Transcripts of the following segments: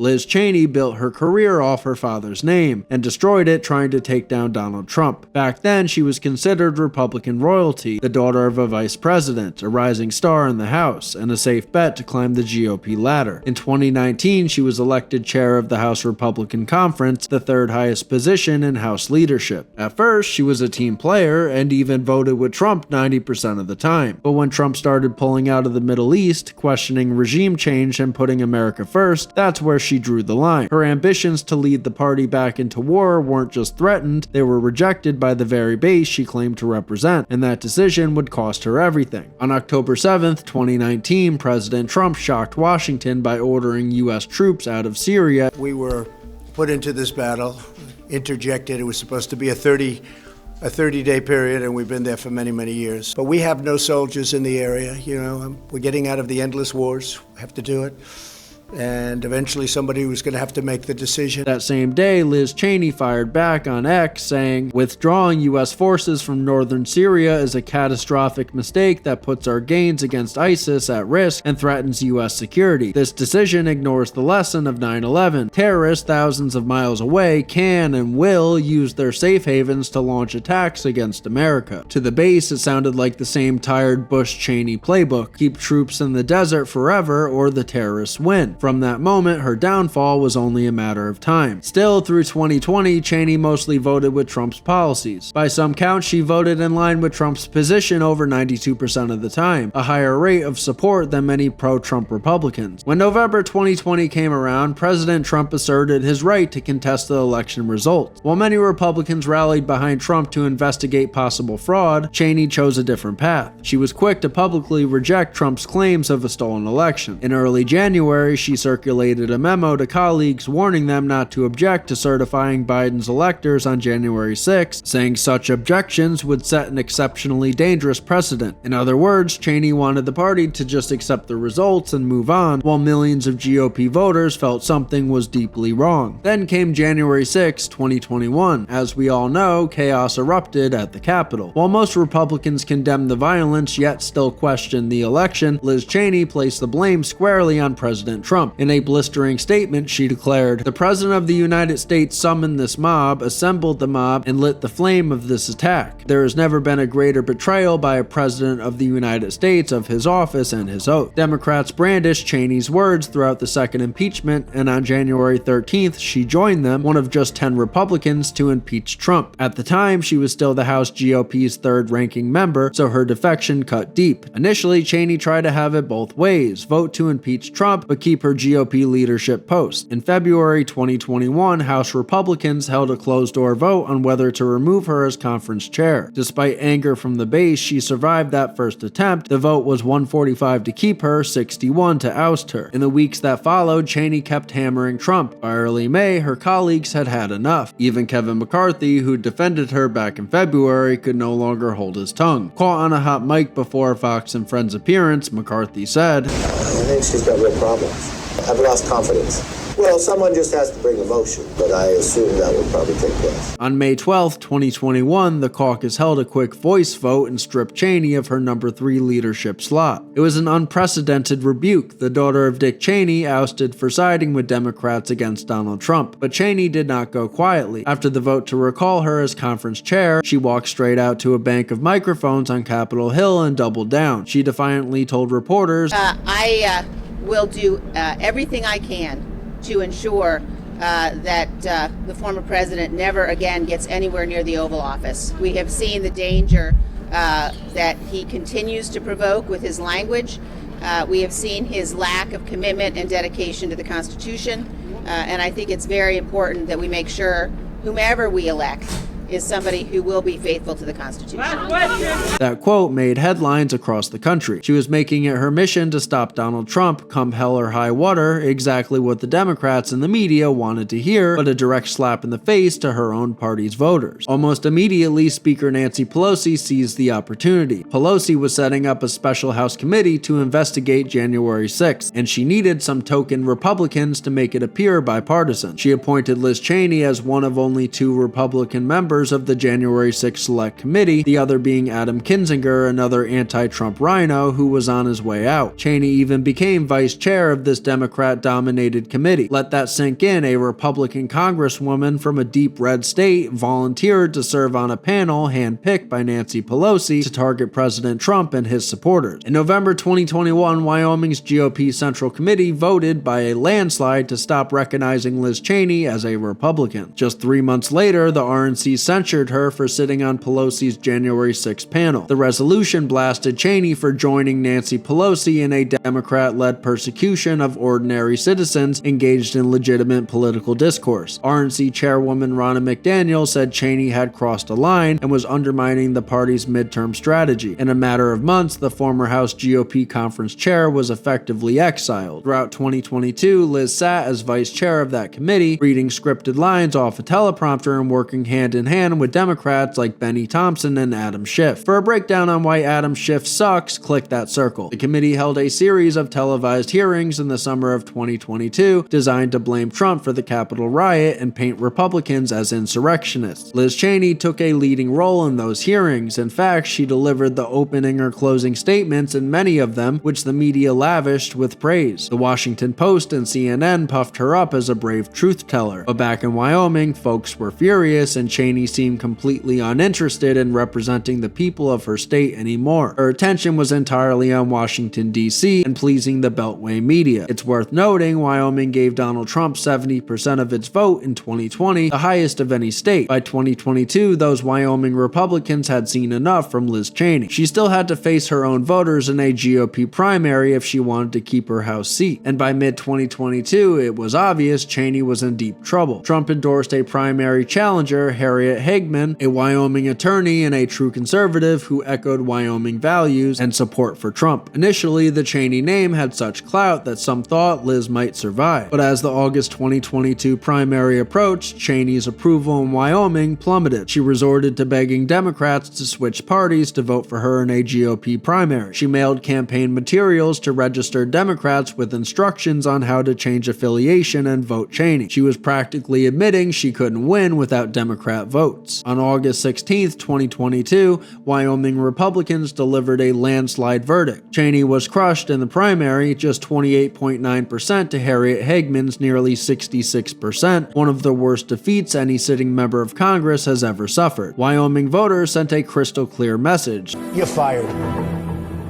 Liz Cheney built her career off her father's name and destroyed it trying to take down Donald Trump. Back then, she was considered Republican royalty, the daughter of a vice president, a rising star in the House, and a safe bet to climb the GOP ladder. In 2019, she was elected chair of the House Republican Conference, the third highest position in House leadership. At first, she was a team player and even voted with Trump 90% of the time. But when Trump started pulling out of the Middle East, questioning regime change and putting America first, that's where she drew the line. Her ambitions to lead the party back into war weren't just threatened, they were rejected by the very base she claimed to represent, and that decision would cost her everything. On October 7th, 2019, President Trump shocked Washington by ordering U.S. troops out of Syria. We were put into this battle, interjected. It was supposed to be a 30-day period, and we've been there for many, many years. But we have no soldiers in the area. We're getting out of the endless wars. We have to do it. And eventually somebody was going to have to make the decision. That same day, Liz Cheney fired back on X, saying, "Withdrawing U.S. forces from northern Syria is a catastrophic mistake that puts our gains against ISIS at risk and threatens U.S. security. This decision ignores the lesson of 9/11. Terrorists thousands of miles away can and will use their safe havens to launch attacks against America." To the base, it sounded like the same tired Bush-Cheney playbook: keep troops in the desert forever or the terrorists win. From that moment, her downfall was only a matter of time. Still, through 2020, Cheney mostly voted with Trump's policies. By some counts, she voted in line with Trump's position over 92% of the time, a higher rate of support than many pro-Trump Republicans. When November 2020 came around, President Trump asserted his right to contest the election results. While many Republicans rallied behind Trump to investigate possible fraud, Cheney chose a different path. She was quick to publicly reject Trump's claims of a stolen election. In early January, she circulated a memo to colleagues warning them not to object to certifying Biden's electors on January 6, saying such objections would set an exceptionally dangerous precedent. In other words, Cheney wanted the party to just accept the results and move on, while millions of GOP voters felt something was deeply wrong. Then came January 6, 2021. As we all know, chaos erupted at the Capitol. While most Republicans condemned the violence yet still questioned the election, Liz Cheney placed the blame squarely on President Trump. In a blistering statement, she declared, "The President of the United States summoned this mob, assembled the mob, and lit the flame of this attack. There has never been a greater betrayal by a President of the United States of his office and his oath." Democrats brandished Cheney's words throughout the second impeachment, and on January 13th, she joined them, one of just 10 Republicans to impeach Trump. At the time, she was still the House GOP's third-ranking member, so her defection cut deep. Initially, Cheney tried to have it both ways, vote to impeach Trump, but keep her GOP leadership post. In February 2021, House Republicans held a closed-door vote on whether to remove her as conference chair. Despite anger from the base, she survived that first attempt. The vote was 145 to keep her, 61 to oust her. In the weeks that followed, Cheney kept hammering Trump. By early May, her colleagues had had enough. Even Kevin McCarthy, who defended her back in February, could no longer hold his tongue. Caught on a hot mic before a Fox and Friends appearance, McCarthy said, "I think she's got real problems. I've lost confidence. Well, someone just has to bring a motion, but I assume that will probably take place." On May 12, 2021, the caucus held a quick voice vote and stripped Cheney of her number 3 leadership slot. It was an unprecedented rebuke. The daughter of Dick Cheney ousted for siding with Democrats against Donald Trump. But Cheney did not go quietly. After the vote to recall her as conference chair, she walked straight out to a bank of microphones on Capitol Hill and doubled down. She defiantly told reporters, I will do everything I can to ensure that the former president never again gets anywhere near the Oval Office. We have seen the danger that he continues to provoke with his language. We have seen his lack of commitment and dedication to the Constitution. And I think it's very important that we make sure whomever we elect is somebody who will be faithful to the Constitution. That quote made headlines across the country. She was making it her mission to stop Donald Trump, come hell or high water, exactly what the Democrats and the media wanted to hear, but a direct slap in the face to her own party's voters. Almost immediately, Speaker Nancy Pelosi seized the opportunity. Pelosi was setting up a special House committee to investigate January 6th, and she needed some token Republicans to make it appear bipartisan. She appointed Liz Cheney as one of only 2 Republican members members of the January 6th Select Committee, the other being Adam Kinzinger, another anti-Trump RINO who was on his way out. Cheney even became vice chair of this Democrat-dominated committee. Let that sink in. A Republican congresswoman from a deep red state volunteered to serve on a panel handpicked by Nancy Pelosi to target President Trump and his supporters. In November 2021, Wyoming's GOP Central Committee voted by a landslide to stop recognizing Liz Cheney as a Republican. Just 3 months later, the RNC censured her for sitting on Pelosi's January 6th panel. The resolution blasted Cheney for joining Nancy Pelosi in a Democrat-led persecution of ordinary citizens engaged in legitimate political discourse. RNC chairwoman Ronna McDaniel said Cheney had crossed a line and was undermining the party's midterm strategy. In a matter of months, the former House GOP conference chair was effectively exiled. Throughout 2022, Liz sat as vice chair of that committee, reading scripted lines off a teleprompter and working hand in hand with Democrats like Benny Thompson and Adam Schiff. For a breakdown on why Adam Schiff sucks, click that circle. The committee held a series of televised hearings in the summer of 2022 designed to blame Trump for the Capitol riot and paint Republicans as insurrectionists. Liz Cheney took a leading role in those hearings. In fact, she delivered the opening or closing statements in many of them, which the media lavished with praise. The Washington Post and CNN puffed her up as a brave truth teller. But back in Wyoming, folks were furious, and Cheney seemed completely uninterested in representing the people of her state anymore. Her attention was entirely on Washington, D.C. and pleasing the Beltway media. It's worth noting Wyoming gave Donald Trump 70% of its vote in 2020, the highest of any state. By 2022, those Wyoming Republicans had seen enough from Liz Cheney. She still had to face her own voters in a GOP primary if she wanted to keep her House seat. And by mid-2022, it was obvious Cheney was in deep trouble. Trump endorsed a primary challenger, Harriet Hageman, a Wyoming attorney and a true conservative who echoed Wyoming values and support for Trump. Initially, the Cheney name had such clout that some thought Liz might survive. But as the August 2022 primary approached, Cheney's approval in Wyoming plummeted. She resorted to begging Democrats to switch parties to vote for her in a GOP primary. She mailed campaign materials to registered Democrats with instructions on how to change affiliation and vote Cheney. She was practically admitting she couldn't win without Democrat votes. On August 16, 2022, Wyoming Republicans delivered a landslide verdict. Cheney was crushed in the primary, just 28.9% to Harriet Hageman's nearly 66%, one of the worst defeats any sitting member of Congress has ever suffered. Wyoming voters sent a crystal clear message. You're fired.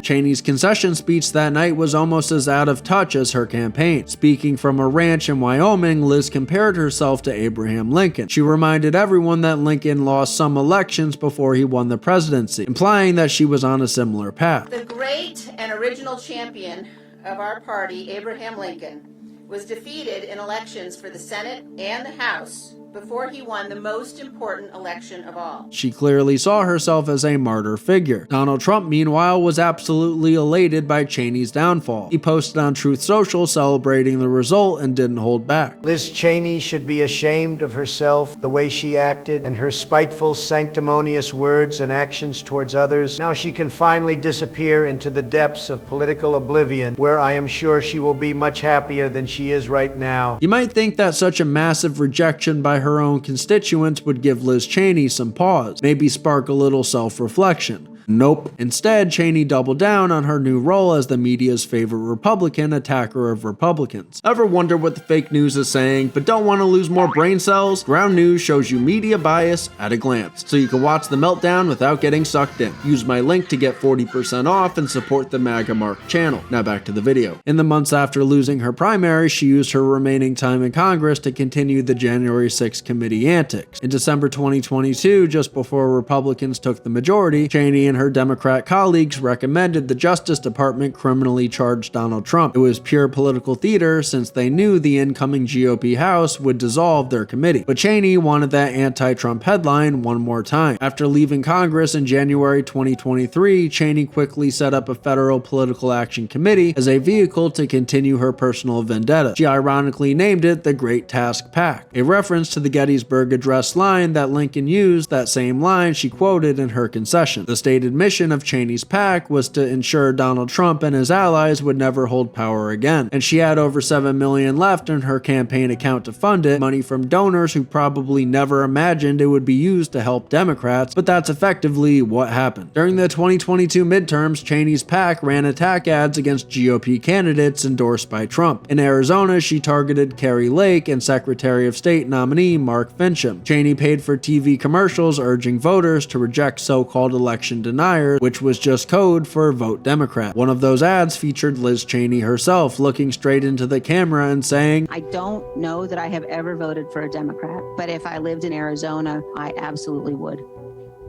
Cheney's concession speech that night was almost as out of touch as her campaign. Speaking from a ranch in Wyoming, Liz compared herself to Abraham Lincoln. She reminded everyone that Lincoln lost some elections before he won the presidency, implying that she was on a similar path. The great and original champion of our party, Abraham Lincoln, was defeated in elections for the Senate and the House before he won the most important election of all. She clearly saw herself as a martyr figure. Donald Trump, meanwhile, was absolutely elated by Cheney's downfall. He posted on Truth Social celebrating the result and didn't hold back. Liz Cheney should be ashamed of herself, the way she acted, and her spiteful, sanctimonious words and actions towards others. Now she can finally disappear into the depths of political oblivion, where I am sure she will be much happier than she is right now. You might think that such a massive rejection by her own constituents would give Liz Cheney some pause, maybe spark a little self-reflection. Nope. Instead, Cheney doubled down on her new role as the media's favorite Republican attacker of Republicans. Ever wonder what the fake news is saying, but don't want to lose more brain cells? Ground News shows you media bias at a glance, so you can watch the meltdown without getting sucked in. Use my link to get 40% off and support the MAGA Mark channel. Now back to the video. In the months after losing her primary, she used her remaining time in Congress to continue the January 6th committee antics. In December 2022, just before Republicans took the majority, Cheney and her Democrat colleagues recommended the Justice Department criminally charge Donald Trump. It was pure political theater since they knew the incoming GOP House would dissolve their committee. But Cheney wanted that anti-Trump headline one more time. After leaving Congress in January 2023, Cheney quickly set up a federal political action committee as a vehicle to continue her personal vendetta. She ironically named it the Great Task Pack, a reference to the Gettysburg Address line that Lincoln used, that same line she quoted in her concession. The state stated mission of Cheney's PAC was to ensure Donald Trump and his allies would never hold power again. And she had over $7 million left in her campaign account to fund it, money from donors who probably never imagined it would be used to help Democrats, but that's effectively what happened. During the 2022 midterms, Cheney's PAC ran attack ads against GOP candidates endorsed by Trump. In Arizona, she targeted Kari Lake and Secretary of State nominee Mark Finchem. Cheney paid for TV commercials urging voters to reject so-called election deniers, which was just code for vote Democrat. One of those ads featured Liz Cheney herself looking straight into the camera and saying, "I don't know that I have ever voted for a Democrat, but if I lived in Arizona, I absolutely would."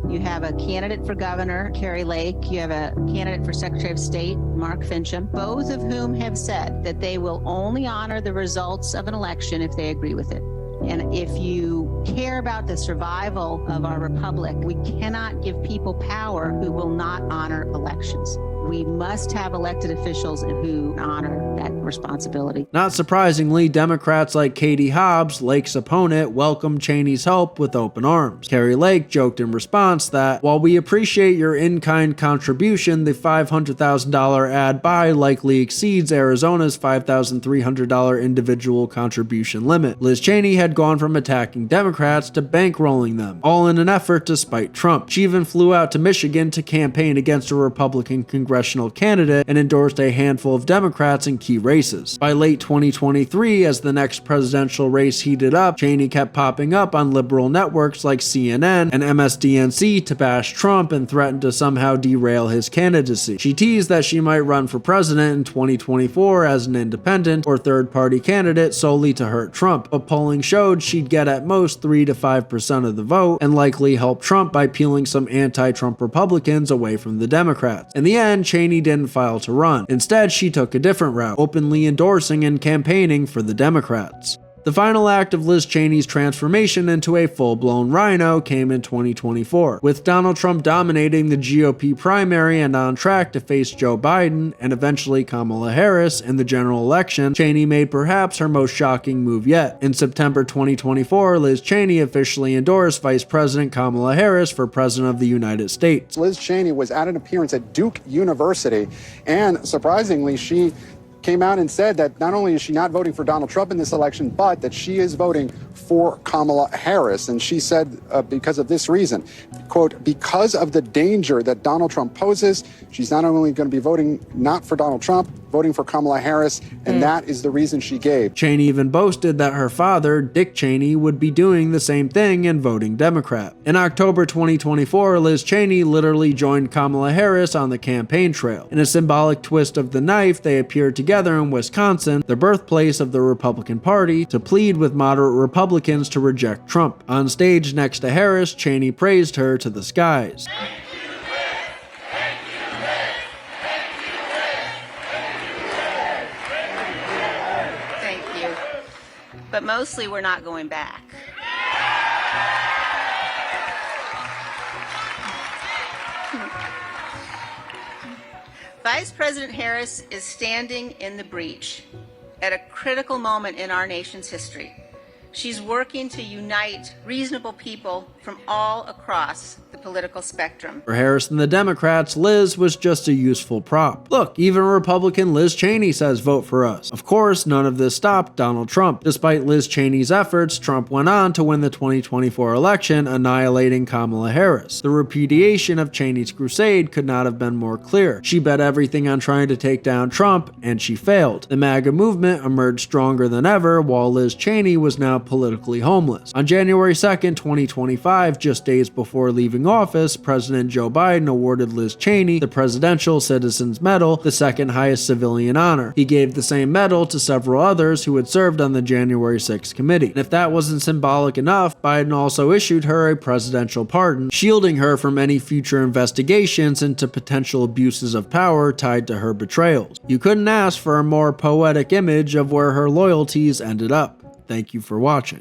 You have a candidate for governor, Kari Lake. You have a candidate for Secretary of State, Mark Finchem, both of whom have said that they will only honor the results of an election if they agree with it. And if you care about the survival of our republic, we cannot give people power who will not honor elections. We must have elected officials who honor that responsibility. Not surprisingly, Democrats like Katie Hobbs, Lake's opponent, welcomed Cheney's help with open arms. Kari Lake joked in response that, "While we appreciate your in-kind contribution, the $500,000 ad buy likely exceeds Arizona's $5,300 individual contribution limit." Liz Cheney had gone from attacking Democrats to bankrolling them, all in an effort to spite Trump. She even flew out to Michigan to campaign against a Republican congressional candidate and endorsed a handful of Democrats in key races. By late 2023, as the next presidential race heated up, Cheney kept popping up on liberal networks like CNN and MSDNC to bash Trump and threaten to somehow derail his candidacy. She teased that she might run for president in 2024 as an independent or third-party candidate solely to hurt Trump, but polling showed she'd get at most 3 to 5% of the vote and likely help Trump by peeling some anti-Trump Republicans away from the Democrats. In the end, Cheney didn't file to run. Instead, she took a different route, openly endorsing and campaigning for the Democrats. The final act of Liz Cheney's transformation into a full-blown RINO came in 2024, with Donald Trump dominating the GOP primary and on track to face Joe Biden and eventually Kamala Harris in the general election. Cheney made perhaps her most shocking move yet. In September 2024, Liz Cheney officially endorsed Vice President Kamala Harris for President of the United States. Liz Cheney was at an appearance at Duke University, and surprisingly, she came out and said that not only is she not voting for Donald Trump in this election, but that she is voting for Kamala Harris. And she said because of this reason, quote, "Because of the danger that Donald Trump poses, she's not only going to be voting not for Donald Trump, voting for Kamala Harris, and that is the reason she gave." Cheney even boasted that her father, Dick Cheney, would be doing the same thing and voting Democrat. In October 2024, Liz Cheney literally joined Kamala Harris on the campaign trail. In a symbolic twist of the knife, they appeared together in Wisconsin, the birthplace of the Republican Party, to plead with moderate Republicans to reject Trump. On stage next to Harris, Cheney praised her to the skies. Thank you. But mostly we're not going back. Vice President Harris is standing in the breach at a critical moment in our nation's history. She's working to unite reasonable people from all across the political spectrum. For Harris and the Democrats, Liz was just a useful prop. Look, even Republican Liz Cheney says vote for us. Of course, none of this stopped Donald Trump. Despite Liz Cheney's efforts, Trump went on to win the 2024 election, annihilating Kamala Harris. The repudiation of Cheney's crusade could not have been more clear. She bet everything on trying to take down Trump, and she failed. The MAGA movement emerged stronger than ever, while Liz Cheney was now politically homeless. On January 2nd, 2025, just days before leaving office, President Joe Biden awarded Liz Cheney the Presidential Citizens Medal, the second highest civilian honor. He gave the same medal to several others who had served on the January 6th committee. And if that wasn't symbolic enough, Biden also issued her a presidential pardon, shielding her from any future investigations into potential abuses of power tied to her betrayals. You couldn't ask for a more poetic image of where her loyalties ended up. Thank you for watching.